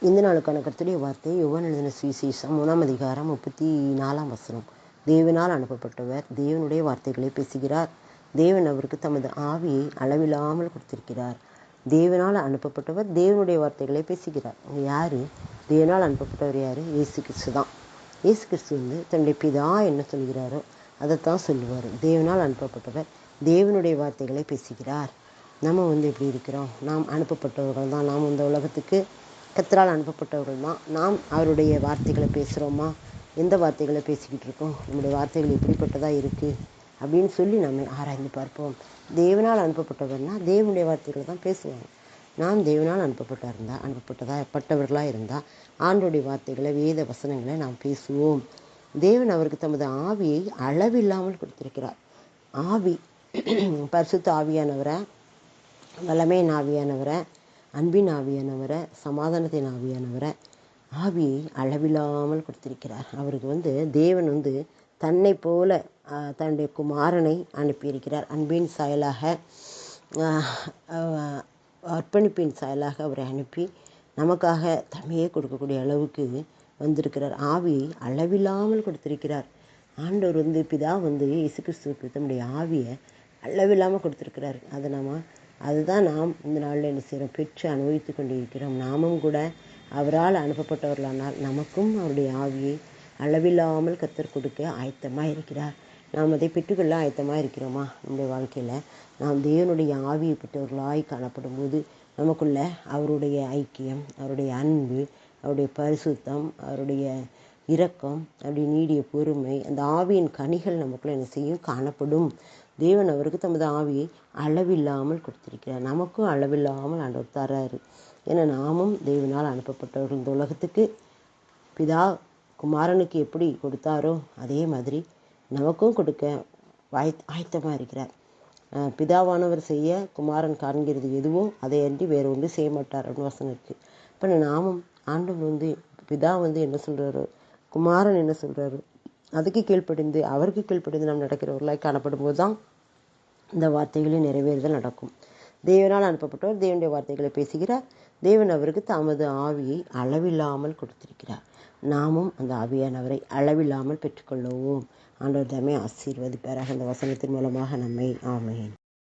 இந்த நாளுக்கான கர்த்தருடைய வார்த்தை யோவான் எழுதின சுவிசேஷம் 3ஆம் அதிகாரம் 34ஆம் வசனம். தேவனால் அனுப்பப்பட்டவர் தேவனுடைய வார்த்தைகளை பேசுகிறார். தேவன் அவருக்கு தமது ஆவியை அளவில்லாமல் கொடுத்திருக்கிறார். தேவனால் அனுப்பப்பட்டவர் தேவனுடைய வார்த்தைகளை பேசுகிறார். யாரு தேவனால் அனுப்பப்பட்டவர்? யாரு? இயேசு கிறிஸ்து தான். இயேசு கிறிஸ்து தன்னுடைய பிதா என்ன சொல்கிறாரோ அதைத்தான் சொல்லுவார். தேவனால் அனுப்பப்பட்டவர் தேவனுடைய வார்த்தைகளை பேசுகிறார். நம்ம எப்படி இருக்கிறோம்? நாம் அனுப்பப்பட்டவர்கள் தான். நாம் இந்த உலகத்துக்கு கர்த்தரால் அனுப்பப்பட்டவர்கள் தான். நாம் அவருடைய வார்த்தைகளை பேசுகிறோமா? எந்த வார்த்தைகளை பேசிக்கிட்டு இருக்கோம்? நம்முடைய வார்த்தைகள் எப்படிப்பட்டதாக இருக்குது அப்படின்னு சொல்லி நம்ம ஆராய்ந்து பார்ப்போம். தேவனால் அனுப்பப்பட்டவர்னா தேவனுடைய வார்த்தைகளை தான் பேசுவாங்க. நாம் தேவனால் அனுப்பப்பட்டவர்களாக இருந்தால் ஆண்டோடைய வார்த்தைகளை, வேத வசனங்களை நாம் பேசுவோம். தேவன் அவருக்கு தமது ஆவியை அளவில்லாமல் கொடுத்திருக்கிறார். ஆவி பரிசுத்த ஆவியானவரை, வல்லமையின் ஆவியானவரை, அன்பின் ஆவியானவரை, சமாதானத்தின் ஆவியானவரை, ஆவியை அளவில்லாமல் கொடுத்திருக்கிறார். அவருக்கு தேவன் தன்னை போல தன்னுடைய குமாரனை அனுப்பியிருக்கிறார். அன்பின் சாயலாக, அர்ப்பணிப்பின் சாயலாக அவரை அனுப்பி நமக்காக தன்மையே கொடுக்கக்கூடிய அளவுக்கு வந்திருக்கிறார். ஆவியை அளவில்லாமல் கொடுத்திருக்கிறார். ஆண்டவர் பிதா இயேசு கிறிஸ்துவுக்கு தன்னுடைய ஆவியை அளவில்லாமல் கொடுத்திருக்கிறார். அதுதான் நாம் இந்த நாளில் என்ன செய்கிறோம்? பெற்று அனுபவித்து கொண்டிருக்கிறோம். நாமும் கூட அவரால் அனுப்பப்பட்டவர்களானால் நமக்கும் அவருடைய ஆவியை அளவில்லாமல் கர்த்தர் கொடுக்க ஆயத்தமாக இருக்கிறார். நாம் அதை பெற்றுக்கொள்ள ஆயத்தமாக இருக்கிறோமா? நம்முடைய வாழ்க்கையில் நாம் தேவனுடைய ஆவியை பெற்றவர்களாய் காணப்படும் போது நமக்குள்ள அவருடைய ஐக்கியம், அவருடைய அன்பு, அவருடைய பரிசுத்தம், அவருடைய இரக்கம், அவருடைய நீடிய பொறுமை, அந்த ஆவியின் கனிகள் நமக்குள்ள என்ன செய்யும்? காணப்படும். தேவன் அவருக்கு தமது ஆவியை அளவில்லாமல் கொடுத்திருக்கிறார். நமக்கும் அளவில்லாமல் ஆண்டவர் தராரு. ஏன்னா நாமும் தேவனால் அனுப்பப்பட்டவர்கள். இந்த உலகத்துக்கு பிதா குமாரனுக்கு எப்படி கொடுத்தாரோ அதே மாதிரி நமக்கும் கொடுக்க ஆயத்தமாக இருக்கிறார். பிதாவானவர் செய்ய குமாரன் காண்கிறது எதுவோ அதை அன்றி வேறு ஒன்று செய்ய மாட்டார் அப்படின்னு வசனம் இருக்குது. இப்போ நாமும் ஆண்டவர் பிதா என்ன சொல்கிறாரோ, குமாரன் என்ன சொல்கிறாரோ அதுக்கு கீழ்ப்படிந்து, அவருக்கு கீழ்ப்படிந்து நாம் நடக்கிறவர்களாய் காணப்படும் போது தான் இந்த வார்த்தைகளின் நிறைவேறுதல் நடக்கும். தேவனால் அனுப்பப்பட்டவர் தேவனுடைய வார்த்தைகளை பேசுகிறார். தேவன் அவருக்கு தமது ஆவியை அளவில்லாமல் கொடுத்திருக்கிறார். நாமும் அந்த ஆவியானவரை அளவில்லாமல் பெற்றுக்கொள்வோம். ஆண்டவர் தாமே ஆசீர்வதிப்பாராக. அந்த வசனத்தின் மூலமாக நம்மை. ஆமென்.